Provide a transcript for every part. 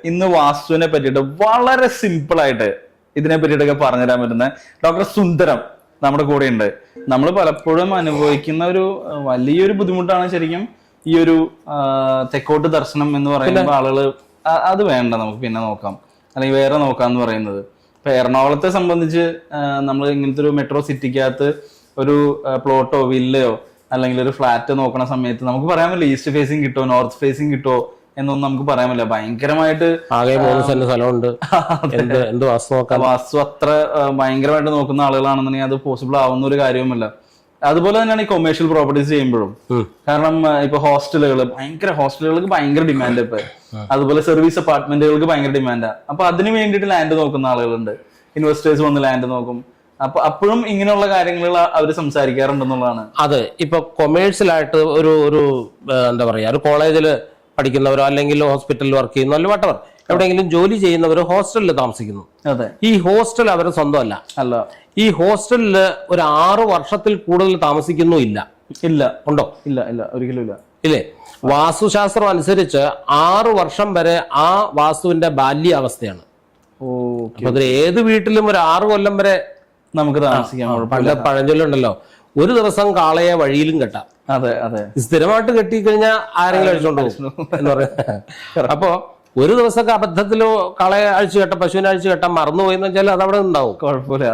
ഇന്ന് വാസ്തുവിനെ പറ്റിയിട്ട് വളരെ സിമ്പിൾ ആയിട്ട് ഇതിനെ പറ്റിയിട്ടൊക്കെ പറഞ്ഞുതരാൻ പറ്റുന്ന ഡോക്ടർ സുന്ദരം നമ്മുടെ കൂടെ ഉണ്ട്. നമ്മൾ പലപ്പോഴും അനുഭവിക്കുന്ന ഒരു വലിയൊരു ബുദ്ധിമുട്ടാണ് ശരിക്കും ഈ ഒരു തെക്കോട്ട് ദർശനം എന്ന് പറയുമ്പോൾ ആളുകൾ അത് വേണ്ട, നമുക്ക് പിന്നെ നോക്കാം അല്ലെങ്കിൽ വേറെ നോക്കാം എന്ന് പറയുന്നത്. ഇപ്പൊ എറണാകുളത്തെ സംബന്ധിച്ച് നമ്മൾ ഇങ്ങനത്തെ ഒരു മെട്രോ സിറ്റിക്കകത്ത് ഒരു പ്ലോട്ടോ വില്ലയോ അല്ലെങ്കിൽ ഒരു ഫ്ലാറ്റ് നോക്കണ സമയത്ത് നമുക്ക് പറയാൻ പറ്റില്ല ഈസ്റ്റ് ഫേസിങ് കിട്ടോ നോർത്ത് ഫേസിങ് കിട്ടോ എന്നൊന്നും നമുക്ക് പറയാൻ പറ്റില്ല. ഭയങ്കരമായിട്ട് വാസ്തു അത്ര ഭയങ്കരമായിട്ട് നോക്കുന്ന ആളുകളാണെന്നുണ്ടെങ്കിൽ അത് പോസിബിൾ ആവുന്ന ഒരു കാര്യവുമല്ല. അതുപോലെ തന്നെയാണ് ഈ കൊമേഴ്ഷ്യൽ പ്രോപ്പർട്ടീസ് ചെയ്യുമ്പോഴും. കാരണം ഇപ്പൊ ഹോസ്റ്റലുകൾക്ക് ഭയങ്കര ഡിമാൻഡ് ഇപ്പൊ, അതുപോലെ സർവീസ് അപ്പാർട്ട്മെന്റുകൾക്ക് ഭയങ്കര ഡിമാൻഡാ. അപ്പൊ അതിന് വേണ്ടിയിട്ട് ലാൻഡ് നോക്കുന്ന ആളുകളുണ്ട്, ഇൻവെസ്റ്റേഴ്സ് വന്ന് ലാൻഡ് നോക്കും. അപ്പൊ അപ്പോഴും ഇങ്ങനെയുള്ള കാര്യങ്ങൾ അവർ സംസാരിക്കാറുണ്ടെന്നുള്ളതാണ്. അതെ, ഇപ്പൊ കൊമേഴ്സ്യലായിട്ട് ഒരു എന്താ പറയാ, ഒരു കോളേജിൽ പഠിക്കുന്നവരോ അല്ലെങ്കിൽ ഹോസ്പിറ്റലിൽ വർക്ക് ചെയ്യുന്നോ അല്ലെങ്കിൽ വട്ടവർ എവിടെയെങ്കിലും ജോലി ചെയ്യുന്നവരോ ഹോസ്റ്റലിൽ താമസിക്കുന്നു. അതെ, ഈ ഹോസ്റ്റൽ അവരുടെ സ്വന്തമല്ല. ഈ ഹോസ്റ്റലിൽ ഒരു 6 വർഷത്തിൽ കൂടുതൽ താമസിക്കുന്നു ഇല്ല. ഉണ്ടോ? ഇല്ല, ഒരിക്കലും ഇല്ല. ഇല്ലേ? വാസ്തുശാസ്ത്രം അനുസരിച്ച് 6 വർഷം വരെ ആ വാസ്തുവിന്റെ ബാല്യാവസ്ഥയാണ്. ഏത് വീട്ടിലും ഒരു 6 കൊല്ലം വരെ നമുക്ക് താമസിക്കാം. പണ്ട് പഴഞ്ചൊല്ലുണ്ടല്ലോ, ഒരു ദിവസം കാളയെ വഴിയിലും കെട്ടാം. അതെ അതെ, സ്ഥിരമായിട്ട് കെട്ടിക്കഴിഞ്ഞാൽ ആരെങ്കിലും അഴിച്ചോണ്ട് പോകും എന്ന് പറയുന്നത്. അപ്പോ ഒരു ദിവസമൊക്കെ അബദ്ധത്തിലോ കളയെ അഴിച്ചു കെട്ടാം, പശുവിനെ അഴിച്ചു കെട്ടാൻ മറന്നുപോയെന്ന് വെച്ചാൽ അത് അവിടെ ഉണ്ടാവും, കുഴപ്പമില്ല.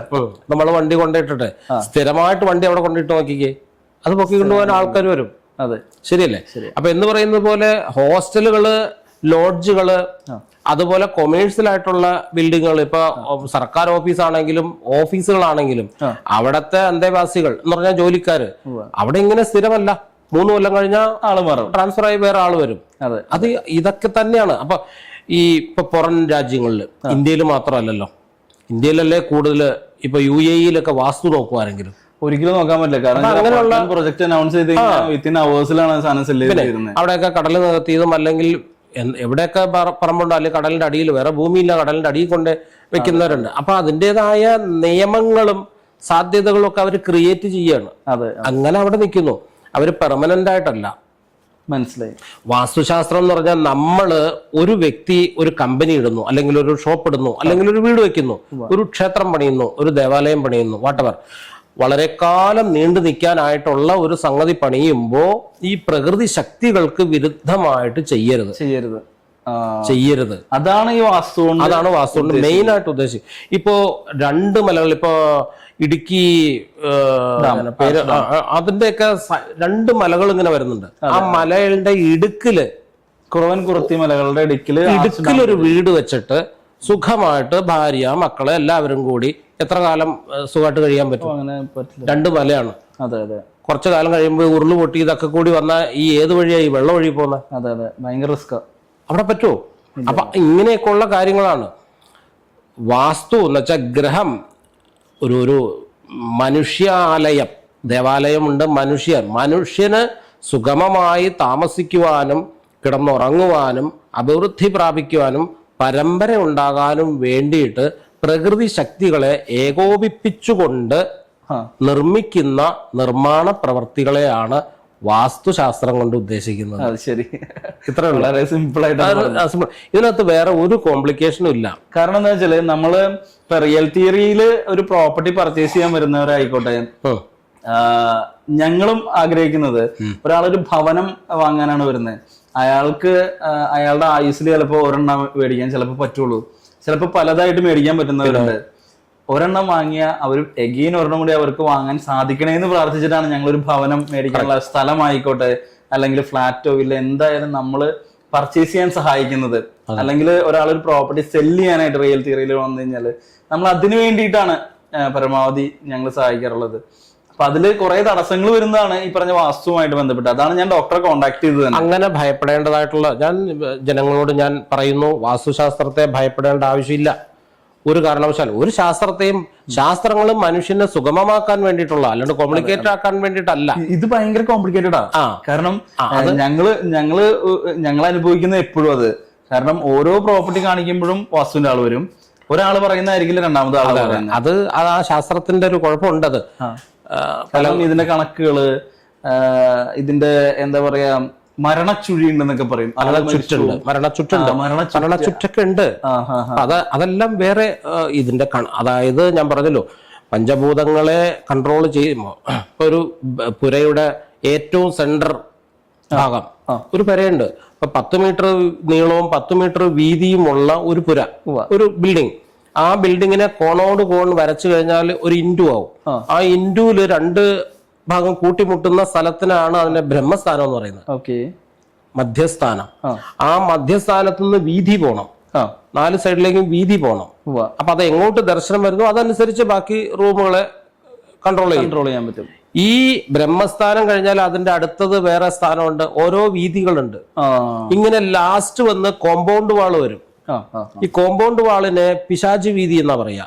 നമ്മൾ വണ്ടി കൊണ്ടിട്ടിട്ട് സ്ഥിരമായിട്ട് വണ്ടി അവിടെ കൊണ്ടിട്ട് നോക്കിക്കേ, അത് പൊക്കി കൊണ്ടുപോകാൻ ആൾക്കാർ വരും. അതെ, ശരിയല്ലേ? അപ്പൊ എന്ന് പറയുന്നത് പോലെ ഹോസ്റ്റലുകള്, ലോഡ്ജുകള്, അതുപോലെ കൊമേഴ്സ്യൽ ആയിട്ടുള്ള ബിൽഡിങ്ങുകൾ, ഇപ്പൊ സർക്കാർ ഓഫീസാണെങ്കിലും ഓഫീസുകളാണെങ്കിലും അവിടത്തെ അന്തേവാസികൾ എന്ന് പറഞ്ഞാൽ ജോലിക്കാര് അവിടെ ഇങ്ങനെ സ്ഥിരമല്ല. 3 കൊല്ലം കഴിഞ്ഞാൽ ആള് മാറും, ട്രാൻസ്ഫർ ആയി വേറെ ആള് വരും. അത് ഇതൊക്കെ തന്നെയാണ്. അപ്പൊ ഈ ഇപ്പൊ പുറം രാജ്യങ്ങളിൽ, ഇന്ത്യയിൽ മാത്രമല്ലല്ലോ, ഇന്ത്യയിലല്ലേ കൂടുതൽ. ഇപ്പൊ UAE-യിലൊക്കെ വാസ്തു നോക്കുവാരെങ്കിലും ഒരിക്കലും നോക്കാൻ പറ്റില്ല. കാരണം അങ്ങനെയുള്ള പ്രൊജക്ട് അനൗൺസ് ചെയ്ത് വിത്തിൻ അവേഴ്സിലാണ് സാധനം സെല്ല് ചെയ്യുന്നത്. അവിടെയൊക്കെ കടൽ നികത്തിയതും അല്ലെങ്കിൽ എവിടെയൊക്കെ പറമ്പുണ്ടോ അല്ലെങ്കിൽ കടലിന്റെ അടിയിൽ, വേറെ ഭൂമിയില്ല, കടലിന്റെ അടിയിൽ കൊണ്ട് വെക്കുന്നവരുണ്ട്. അപ്പൊ അതിൻ്റെതായ നിയമങ്ങളും സാധ്യതകളും ഒക്കെ അവർ ക്രിയേറ്റ് ചെയ്യാണ്. അങ്ങനെ അവിടെ നിൽക്കുന്നു, അവര് പെർമനന്റ് ആയിട്ടല്ല. മനസ്സിലായി? വാസ്തുശാസ്ത്രം എന്ന് പറഞ്ഞാൽ നമ്മള് ഒരു വ്യക്തി ഒരു കമ്പനി ഇടുന്നു, അല്ലെങ്കിൽ ഒരു ഷോപ്പ് ഇടുന്നു, അല്ലെങ്കിൽ ഒരു വീട് വെക്കുന്നു, ഒരു ക്ഷേത്രം പണിയുന്നു, ഒരു ദേവാലയം പണിയുന്നു, വാട്ടവർ, വളരെ കാലം നീണ്ടു നിൽക്കാനായിട്ടുള്ള ഒരു സംഗതി പണിയുമ്പോ ഈ പ്രകൃതി ശക്തികൾക്ക് വിരുദ്ധമായിട്ട് ചെയ്യരുത്. അതാണ് ഈ വാസ്തു. അതാണ് വാസ്തുകൊണ്ട് മെയിൻ ആയിട്ട് ഉദ്ദേശിച്ചത്. ഇപ്പോ 2 മലകൾ, ഇപ്പോ ഇടുക്കി പേര്, അതിന്റെയൊക്കെ 2 മലകൾ ഇങ്ങനെ വരുന്നുണ്ട്. ആ മലകളുടെ ഇടുക്കില്, കുറവൻകുറുത്തി മലകളുടെ ഇടുക്കിലൊരു വീട് വെച്ചിട്ട് സുഖമായിട്ട് ഭാര്യ, മക്കളെ എല്ലാവരും കൂടി എത്ര കാലം സുഖമായിട്ട് കഴിയാൻ പറ്റും? അങ്ങനെ പറ്റില്ല. 2 മലയാണ്. അതെ അതെ, കുറച്ചു കാലം കഴിയുമ്പോൾ ഉരുള് പൊട്ടി ഇതൊക്കെ കൂടി വന്നാൽ ഈ ഏത് വഴിയായി വെള്ളം ഒഴുകി പോകുന്നത്? അതെ അതെ, ഭയങ്കര റിസ്ക്. അവിടെ പറ്റുമോ? അപ്പൊ ഇങ്ങനെയൊക്കെയുള്ള കാര്യങ്ങളാണ് വാസ്തു എന്ന് വെച്ചാൽ. ഗ്രഹം ഒരു മനുഷ്യാലയം, ദേവാലയമുണ്ട്. മനുഷ്യന് സുഗമമായി താമസിക്കുവാനും കിടന്നുറങ്ങുവാനും അഭിവൃദ്ധി പ്രാപിക്കുവാനും പരമ്പര ഉണ്ടാകാനും വേണ്ടിയിട്ട് പ്രകൃതി ശക്തികളെ ഏകോപിപ്പിച്ചുകൊണ്ട് നിർമ്മിക്കുന്ന നിർമ്മാണ പ്രവർത്തികളെയാണ് വാസ്തുശാസ്ത്രം കൊണ്ട് ഉദ്ദേശിക്കുന്നത്. ശരി, ഇത്ര വളരെ സിമ്പിൾ ആയിട്ട്. ഇതിനകത്ത് വേറെ ഒരു കോംപ്ലിക്കേഷനും ഇല്ല. കാരണം എന്താ വെച്ചാല്, നമ്മള് ഇപ്പൊ റിയൽ തിയറിയില് ഒരു പ്രോപ്പർട്ടി പർച്ചേസ് ചെയ്യാൻ വരുന്നവരായിക്കോട്ടെ, ഞങ്ങളും ആഗ്രഹിക്കുന്നത് ഒരാളൊരു ഭവനം വാങ്ങാനാണ് വരുന്നത്. അയാളുടെ ആയുസ്സിൽ ചിലപ്പോ ഒരെണ്ണം മേടിക്കാൻ ചിലപ്പോൾ പറ്റുള്ളൂ, ചിലപ്പോൾ പലതായിട്ട് മേടിക്കാൻ പറ്റുന്നവരുണ്ട്. ഒരെണ്ണം വാങ്ങിയ അവർ എഗെയിൻ ഒരെണ്ണം കൂടി അവർക്ക് വാങ്ങാൻ സാധിക്കണേന്ന് പ്രാർത്ഥിച്ചിട്ടാണ് ഞങ്ങളൊരു ഭവനം മേടിക്കാനുള്ള സ്ഥലമായിക്കോട്ടെ അല്ലെങ്കിൽ ഫ്ലാറ്റോ ഇല്ല എന്തായാലും നമ്മള് പർച്ചേസ് ചെയ്യാൻ സഹായിക്കുന്നത്. അല്ലെങ്കിൽ ഒരാളൊരു പ്രോപ്പർട്ടി സെല്ല് ചെയ്യാനായിട്ട് റിയൽ തിയറിയിൽ വന്നു കഴിഞ്ഞാല് നമ്മൾ അതിനു വേണ്ടിയിട്ടാണ് പരമാവധി ഞങ്ങൾ സഹായിക്കാറുള്ളത്. അപ്പൊ അതില് കുറെ തടസ്സങ്ങൾ വരുന്നതാണ് ഈ പറഞ്ഞ വാസ്തുവുമായിട്ട് ബന്ധപ്പെട്ട്. അതാണ് ഞാൻ ഡോക്ടറെ കോണ്ടാക്ട് ചെയ്തത്. അങ്ങനെ ഭയപ്പെടേണ്ടതായിട്ടുള്ള, ഞാൻ ജനങ്ങളോട് ഞാൻ പറയുന്നു, വാസ്തുശാസ്ത്രത്തെ ഭയപ്പെടേണ്ട ആവശ്യമില്ല ഒരു കാരണവശാലും. ഒരു ശാസ്ത്രങ്ങളും മനുഷ്യനെ സുഗമമാക്കാൻ വേണ്ടിയിട്ടുള്ള, അല്ലാണ്ട് കോംപ്ലിക്കേറ്റഡ് ആക്കാൻ വേണ്ടിയിട്ടല്ല. ഇത് ഭയങ്കര കോംപ്ലിക്കേറ്റഡ് ആ. കാരണം ഞങ്ങൾ അനുഭവിക്കുന്ന എപ്പോഴും അത്. കാരണം ഓരോ പ്രോപ്പർട്ടി കാണിക്കുമ്പോഴും വാസ്തുവിന്റെ ആള് വരും, ഒരാൾ പറയുന്നതായിരിക്കില്ല രണ്ടാമത് ആള് പറയുന്നത്. അത് ആ ശാസ്ത്രത്തിന്റെ ഒരു കുഴപ്പമുണ്ട്. അത് കാരണം ഇതിന്റെ കണക്കുകള്, ഇതിന്റെ എന്താ പറയാ, മരണച്ചുഴി ഉണ്ടെന്നൊക്കെ പറയും. മരണച്ചുറ്റുണ്ട്, മരണച്ചുറ്റൊക്കെ ഉണ്ട്. അതെല്ലാം വേറെ ഇതിന്റെ അതായത് ഞാൻ പറഞ്ഞല്ലോ, പഞ്ചഭൂതങ്ങളെ കൺട്രോൾ ചെയ്യുമ്പോൾ ഇപ്പൊ ഒരു പുരയുടെ ഏറ്റവും സെന്റർ ഭാഗം ഒരു പുരയുണ്ട്. ഇപ്പൊ 10 മീറ്റർ നീളവും 10 മീറ്റർ വീതിയുമുള്ള ഒരു പുര, ഒരു ബിൽഡിംഗ്. ആ ബിൽഡിങ്ങിനെ കോണോട് കോൺ വരച്ചു കഴിഞ്ഞാൽ ഒരു ഇൻഡു ആവും. ആ ഇൻഡുവില് 2 ഭാഗം കൂട്ടിമുട്ടുന്ന സ്ഥലത്തിനാണ് അതിന്റെ ബ്രഹ്മസ്ഥാനം എന്ന് പറയുന്നത്. മധ്യസ്ഥാനം. ആ മധ്യസ്ഥാനത്തുനിന്ന് വീതി പോണം, 4 സൈഡിലേക്കും വീതി പോണം. അപ്പൊ അത് എങ്ങോട്ട് ദർശനം വരുന്നു അതനുസരിച്ച് ബാക്കി റൂമുകളെ കൺട്രോൾ ചെയ്യാൻ പറ്റും. ഈ ബ്രഹ്മസ്ഥാനം കഴിഞ്ഞാൽ അതിന്റെ അടുത്തത് വേറെ സ്ഥാനമുണ്ട്, ഓരോ വീതികളുണ്ട്. ഇങ്ങനെ ലാസ്റ്റ് വന്ന് കോമ്പൗണ്ട് വാള് വരും. ഈ കോമ്പൗണ്ട് വാളിനെ പിശാചി വീതി എന്നാ പറയാ.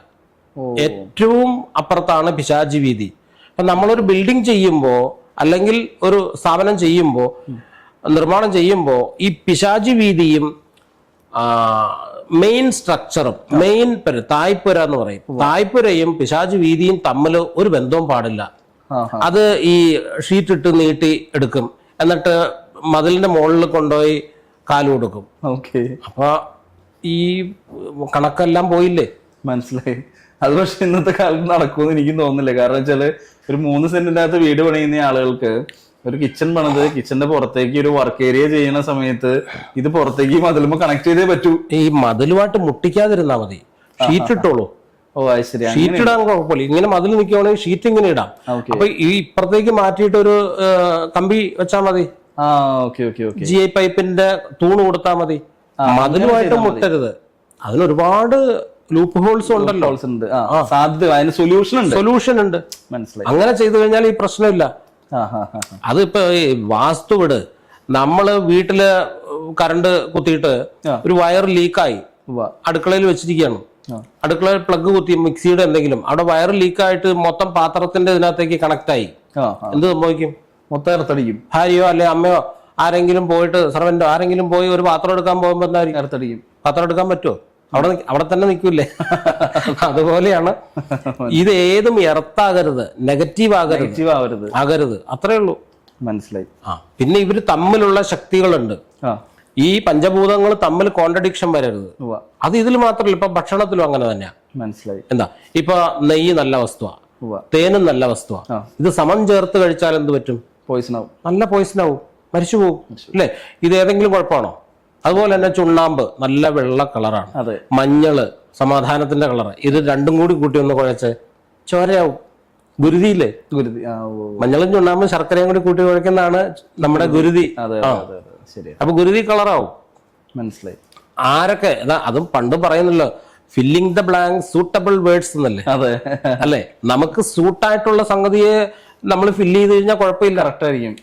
ഏറ്റവും അപ്പുറത്താണ് പിശാചി വീതി. അപ്പൊ നമ്മളൊരു ബിൽഡിംഗ് ചെയ്യുമ്പോ അല്ലെങ്കിൽ ഒരു സ്ഥാപനം ചെയ്യുമ്പോ, നിർമ്മാണം ചെയ്യുമ്പോ ഈ പിശാചി വീതിയും മെയിൻ സ്ട്രക്ചറും, മെയിൻ തായ്പുര എന്ന് പറയും, തായ്പുരയും പിശാചി വീതിയും തമ്മിൽ ഒരു ബന്ധവും പാടില്ല. അത് ഈ ഷീറ്റ് ഇട്ട് നീട്ടി എടുക്കും, എന്നിട്ട് മതിലിന്റെ മുകളിൽ കൊണ്ടുപോയി കാല് കൊടുക്കും. അപ്പൊ ഈ കണക്കെല്ലാം പോയില്ലേ? മനസ്സിലായി. അത് പക്ഷെ ഇന്നത്തെ കാലത്ത് നടക്കുമെന്ന് എനിക്ക് തോന്നുന്നില്ല. കാരണം വെച്ചാല് ഒരു 3 സെന്റിന്റെ അകത്ത് വീട് പണിയുന്ന ആളുകൾക്ക് ഒരു കിച്ചൺ പണിത് കിച്ചന്റെ പുറത്തേക്ക് ഒരു വർക്ക് ഏരിയ ചെയ്യുന്ന സമയത്ത് ഇത് പുറത്തേക്ക് മതിലുമ്പോ കണക്ട് ചെയ്തേ പറ്റൂ. ഈ മതിലുമായിട്ട് മുട്ടിക്കാതിരുന്നാ മതി, ഷീറ്റ് ഇട്ടോളൂ. ഷീറ്റ് ഇടാൻ കുഴപ്പമില്ല. ഇങ്ങനെ മതിൽ നിൽക്കുകയാണെങ്കിൽ ഷീറ്റ് ഇങ്ങനെ ഇടാം. അപ്പൊ ഈ ഇപ്പുറത്തേക്ക് മാറ്റിയിട്ട് ഒരു കമ്പി വെച്ചാൽ മതി. GI പൈപ്പിന്റെ തൂണ് കൊടുത്താൽ മതി. മതിലുമായിട്ട് മുട്ടരുത്. അതിനൊരുപാട് ലൂപ്പ് ഹോൾസ് ഉണ്ടല്ലോ, സൊല്യൂഷൻ ഉണ്ട്. മനസ്സിലായി. അങ്ങനെ ചെയ്തു കഴിഞ്ഞാൽ ഈ പ്രശ്നമില്ല. അതിപ്പോ ഈ വാസ്തു വിട്, നമ്മള് വീട്ടില് കറണ്ട് കുത്തിയിട്ട് ഒരു വയർ ലീക്കായി അടുക്കളയിൽ വെച്ചിരിക്കുകയാണ്. അടുക്കളയിൽ പ്ലഗ് കുത്തി മിക്സിയുടെ എന്തെങ്കിലും അവിടെ വയർ ലീക്കായിട്ട് മൊത്തം പാത്രത്തിന്റെ ഇതിനകത്തേക്ക് കണക്ട് ആയി, എന്ത് സംഭവിക്കും? മൊത്തം എർത്തടിക്കും. ഭാര്യയോ അല്ലെ അമ്മയോ ആരെങ്കിലും പോയിട്ട്, സർവന്റോ ആരെങ്കിലും പോയി ഒരു പാത്രം എടുക്കാൻ പോകുമ്പോ എന്തായിരിക്കും? എർത്തടിക്കും. പാത്രം എടുക്കാൻ പറ്റുമോ? അവിടെ തന്നെ നിൽക്കൂലേ? അതുപോലെയാണ് ഇത്. ഏതും എർത്താകരുത്, നെഗറ്റീവ് ആകരുത്, അത്രേ ഉള്ളൂ. മനസ്സിലായി. പിന്നെ ഇവര് തമ്മിലുള്ള ശക്തികളുണ്ട്. ഈ പഞ്ചഭൂതങ്ങൾ തമ്മിൽ കോൺട്രഡിക്ഷൻ വരരുത്. അത് ഇതിൽ മാത്രമല്ല, ഇപ്പൊ ഭക്ഷണത്തിലും അങ്ങനെ തന്നെയാ. മനസ്സിലായി. എന്താ, ഇപ്പൊ നെയ്യ് നല്ല വസ്തുവാ, തേനും നല്ല വസ്തുവാ. ഇത് സമം ചേർത്ത് കഴിച്ചാൽ എന്ത് പറ്റും? പോയിസണാവും. നല്ല പോയിസണാവും, മരിച്ചു പോകും അല്ലേ? ഇത് ഏതെങ്കിലും കുഴപ്പമാണോ? അതുപോലെ തന്നെ ചുണ്ണാമ്പ് നല്ല വെള്ള കളറാണ്, മഞ്ഞള് സമാധാനത്തിന്റെ കളറ്. ഇത് രണ്ടും കൂടി കൂട്ടി ഒന്ന് കുഴച്ച് ചോരയാവും. ഗുരുതിയില്ലേ? ഗുരുതി. മഞ്ഞളും ചുണ്ണാമ്പും ശർക്കരയും കൂടി കൂട്ടി കുഴക്കുന്നതാണ് നമ്മുടെ ഗുരുതി. അപ്പൊ ഗുരുതി കളറാവും. മനസ്സിലായി. ആരൊക്കെ അതും പണ്ട് പറയുന്നല്ലോ, filling the blank suitable words എന്നല്ലേ? അല്ലെ? നമുക്ക് സൂട്ടായിട്ടുള്ള സംഗതിയെ നമ്മൾ ഫില്ല് ചെയ്ത് കഴിഞ്ഞാൽ കുഴപ്പമില്ല, കറക്റ്റ് ആയിരിക്കും.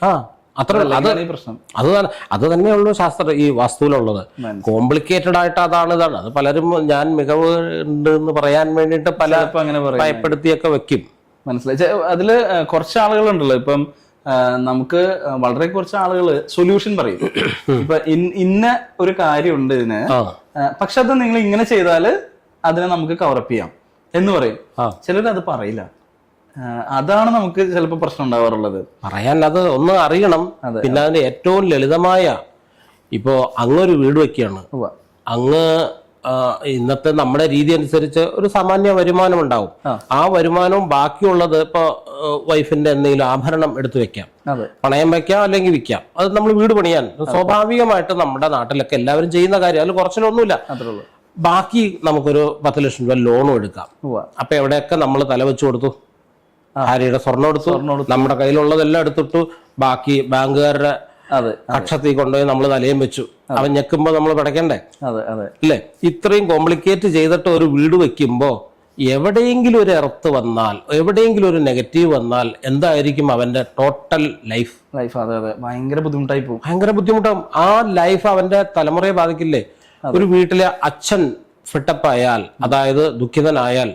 അത്ര അത് തന്നെയുള്ളൂ ശാസ്ത്രം ഈ വാസ്തുവിലുള്ളത്. കോംപ്ലിക്കേറ്റഡ് ആയിട്ട് ഇതാണ്. അത് പലരും ഞാൻ മികവ് ഉണ്ട് എന്ന് പറയാൻ വേണ്ടിയിട്ട് പല ഭയപ്പെടുത്തിയൊക്കെ വെക്കും. മനസ്സിലായി. അതില് കുറച്ച് ആളുകളുണ്ടല്ലോ, ഇപ്പം നമുക്ക് വളരെ കുറച്ച് ആളുകൾ സൊല്യൂഷൻ പറയും. ഇപ്പൊ ഇന്ന ഒരു കാര്യമുണ്ട് ഇതിന്, പക്ഷെ അത് നിങ്ങൾ ഇങ്ങനെ ചെയ്താല് അതിനെ നമുക്ക് കവറപ്പ് ചെയ്യാം എന്ന് പറയും. ചിലർ അത് പറയില്ല. അതാണ് നമുക്ക് ചിലപ്പോൾ പ്രശ്നം ഉണ്ടാവാറുള്ളത്. പറയാൻ അത് ഒന്ന് അറിയണം. പിന്നെ അതിന്റെ ഏറ്റവും ലളിതമായ, ഇപ്പോ അങ്ങൊരു വീട് വെക്കുകയാണ്, അങ്ങ് ഇന്നത്തെ നമ്മുടെ രീതി അനുസരിച്ച് ഒരു സാമാന്യ വരുമാനം ഉണ്ടാവും. ആ വരുമാനവും ബാക്കിയുള്ളത് ഇപ്പൊ വൈഫിന്റെ എന്തെങ്കിലും ആഭരണം എടുത്തു വെക്കാം, പണയം വെക്കാം, അല്ലെങ്കിൽ വിൽക്കാം. അത് നമ്മൾ വീട് പണിയാൻ സ്വാഭാവികമായിട്ട് നമ്മുടെ നാട്ടിലൊക്കെ എല്ലാവരും ചെയ്യുന്ന കാര്യം. അതിൽ കുറച്ചിലൊന്നുമില്ല. ബാക്കി നമുക്കൊരു 10 ലക്ഷം രൂപ ലോണും എടുക്കാം. അപ്പൊ എവിടെയൊക്കെ നമ്മൾ തല വെച്ചു കൊടുത്തു? ഭാര്യയുടെ സ്വർണ്ണം എടുത്തു, നമ്മുടെ കയ്യിലുള്ളതെല്ലാം എടുത്തിട്ടു, ബാക്കി ബാങ്കുകാരുടെ കക്ഷത്തിൽ കൊണ്ടുപോയി നമ്മൾ തലയും വെച്ചു. അവൻ ഞെക്കുമ്പോ നമ്മൾ പിടയ്ക്കണ്ടേ? അല്ലേ? ഇത്രയും കോംപ്ലിക്കേറ്റ് ചെയ്തിട്ട് ഒരു വീട് വെക്കുമ്പോ എവിടെയെങ്കിലും ഒരു എർത്ത് വന്നാൽ, എവിടെയെങ്കിലും ഒരു നെഗറ്റീവ് വന്നാൽ എന്തായിരിക്കും അവന്റെ ടോട്ടൽ ലൈഫ്? ഭയങ്കര ബുദ്ധിമുട്ടായി പോകും. ഭയങ്കര ബുദ്ധിമുട്ടാവും. ആ ലൈഫ് അവന്റെ തലമുറയെ ബാധിക്കില്ലേ? ഒരു വീട്ടിലെ അച്ഛൻ ഫിട്ടപ്പായാൽ, അതായത് ദുഃഖിതനായാൽ,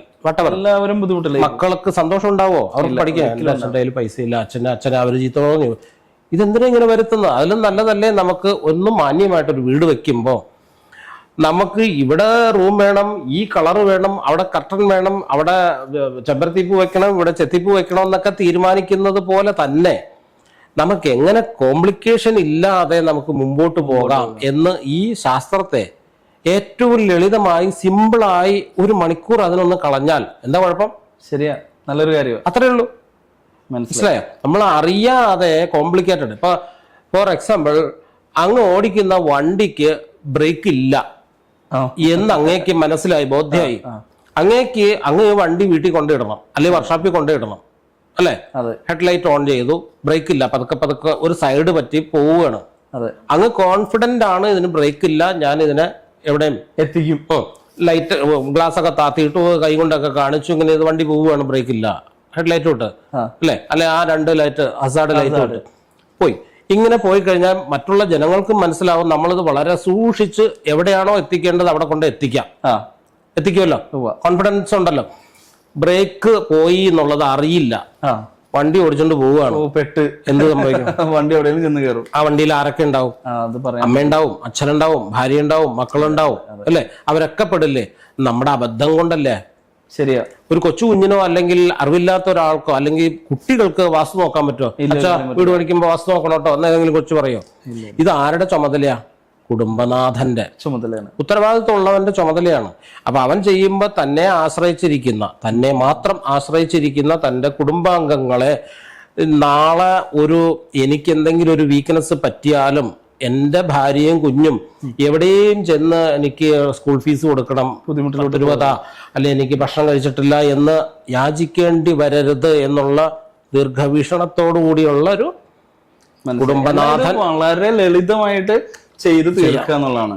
എല്ലാവരും ബുദ്ധിമുട്ടില്ല. മക്കൾക്ക് സന്തോഷം ഉണ്ടാവോ? അവർക്ക് പഠിക്കാൻ അച്ഛൻ്റെ കയ്യിൽ പൈസ ഇല്ല, അച്ഛനെ അവർ ചീത്തോന്നു. ഇതെന്തിനാ ഇങ്ങനെ വരുത്തുന്നത്? അതിലും നല്ലതല്ലേ നമുക്ക് ഒന്നും മാന്യമായിട്ടൊരു വീട് വെക്കുമ്പോ നമുക്ക് ഇവിടെ റൂം വേണം, ഈ കളർ വേണം, അവിടെ കർട്ടൻ വേണം, അവിടെ ചെമ്പരത്തിപ്പൂ വെക്കണം, ഇവിടെ ചെത്തിപ്പൂ വെക്കണം എന്നൊക്കെ തീരുമാനിക്കുന്നത് പോലെ തന്നെ നമുക്ക് എങ്ങനെ കോംപ്ലിക്കേഷൻ ഇല്ലാതെ നമുക്ക് മുമ്പോട്ട് പോകാം എന്ന് ഈ ശാസ്ത്രത്തെ ഏറ്റവും ലളിതമായി സിമ്പിളായി 1 മണിക്കൂർ അതിനൊന്ന് കളഞ്ഞാൽ എന്താ കുഴപ്പം? ശരിയാ, നല്ലൊരു കാര്യം. അത്രേ ഉള്ളൂ. മനസ്സിലായോ? നമ്മൾ അറിയാതെ കോംപ്ലിക്കേറ്റഡ്. ഇപ്പൊ ഫോർ എക്സാമ്പിൾ, അങ്ങ് ഓടിക്കുന്ന വണ്ടിക്ക് ബ്രേക്ക് ഇല്ല എന്ന് അങ്ങേക്ക് മനസ്സിലായി, ബോധ്യമായി. അങ്ങ് വണ്ടി വീട്ടിൽ കൊണ്ടിടണം, അല്ലെങ്കിൽ വർക്ക്ഷോപ്പിൽ കൊണ്ടിടണം, അല്ലെ? ഹെഡ്ലൈറ്റ് ഓൺ ചെയ്തു, ബ്രേക്ക് ഇല്ല, പതുക്കെ ഒരു സൈഡ് പറ്റി പോവുകയാണ്. അങ്ങ് കോൺഫിഡന്റ് ആണ്, ഇതിന് ബ്രേക്ക് ഇല്ല, ഞാൻ ഇതിനെ എവിടെയും എത്തിക്കും. ലൈറ്റ് ഗ്ലാസ് ഒക്കെ താത്തിയിട്ട് കൈ കൊണ്ടൊക്കെ കാണിച്ചു, ഇങ്ങനെ ഇത് വണ്ടി പോവുകയാണ്, ബ്രേക്ക് ഇല്ല, ഹെഡ്ലൈറ്റ് വിട്ട്, അല്ലെ ആ 2 ലൈറ്റ് ഹസാർഡ് ലൈറ്റ് വിട്ട് പോയി. ഇങ്ങനെ പോയി കഴിഞ്ഞാൽ മറ്റുള്ള ജനങ്ങൾക്കും മനസ്സിലാവും നമ്മളിത് വളരെ സൂക്ഷിച്ച് എവിടെയാണോ എത്തിക്കേണ്ടത് അവിടെ കൊണ്ട് എത്തിക്കുമല്ലോ, കോൺഫിഡൻസ് ഉണ്ടല്ലോ. ബ്രേക്ക് പോയി എന്നുള്ളത് അറിയില്ല, വണ്ടി ഓടിച്ചോണ്ട് പോവുകയാണ്, പെട്ട് എന്ത് സംഭവിക്കും? വണ്ടി എവിടെയെങ്കിലും ചെന്ന് കയറും. ആ വണ്ടിയിൽ ആരൊക്കെ ഉണ്ടാവും? അമ്മയുണ്ടാവും, അച്ഛനുണ്ടാവും, ഭാര്യ ഉണ്ടാവും, മക്കളുണ്ടാവും, അല്ലെ? അവരൊക്കെ പെടില്ലേ? നമ്മുടെ അബദ്ധം കൊണ്ടല്ലേ? ശരിയാ. ഒരു കൊച്ചു കുഞ്ഞിനോ അല്ലെങ്കിൽ അറിവില്ലാത്ത ഒരാൾക്കോ അല്ലെങ്കിൽ കുട്ടികൾക്ക് വാസ്തു നോക്കാൻ പറ്റുമോ? അച്ഛാ വീട് പഠിക്കുമ്പോ വാസ്തു നോക്കണോട്ടോ എന്ന് ഏതെങ്കിലും കൊച്ചു പറയോ? ഇത് ആരുടെ ചുമതലയാ? കുടുംബനാഥന്റെ ചുമതലയാണ്, ഉത്തരവാദിത്വമുള്ളവന്റെ ചുമതലയാണ്. അപ്പൊ അവൻ ചെയ്യുമ്പോൾ തന്നെ മാത്രം ആശ്രയിച്ചിരിക്കുന്ന തന്റെ കുടുംബാംഗങ്ങളെ നാളെ എനിക്ക് എന്തെങ്കിലും ഒരു വീക്ക്നെസ് പറ്റിയാലും എൻ്റെ ഭാര്യയും കുഞ്ഞും എവിടെയും ചെന്ന് എനിക്ക് സ്കൂൾ ഫീസ് കൊടുക്കണം, ബുദ്ധിമുട്ടിലോട്ട് രൂപതാ, അല്ലെ എനിക്ക് ഭക്ഷണം കഴിച്ചിട്ടില്ല എന്ന് യാചിക്കേണ്ടി വരരുത് എന്നുള്ള ദീർഘവീക്ഷണത്തോടു കൂടിയുള്ള ഒരു കുടുംബനാഥൻ വളരെ ലളിതമായിട്ട് ചെയ്ത് തീർക്കുക എന്നുള്ളതാണ്.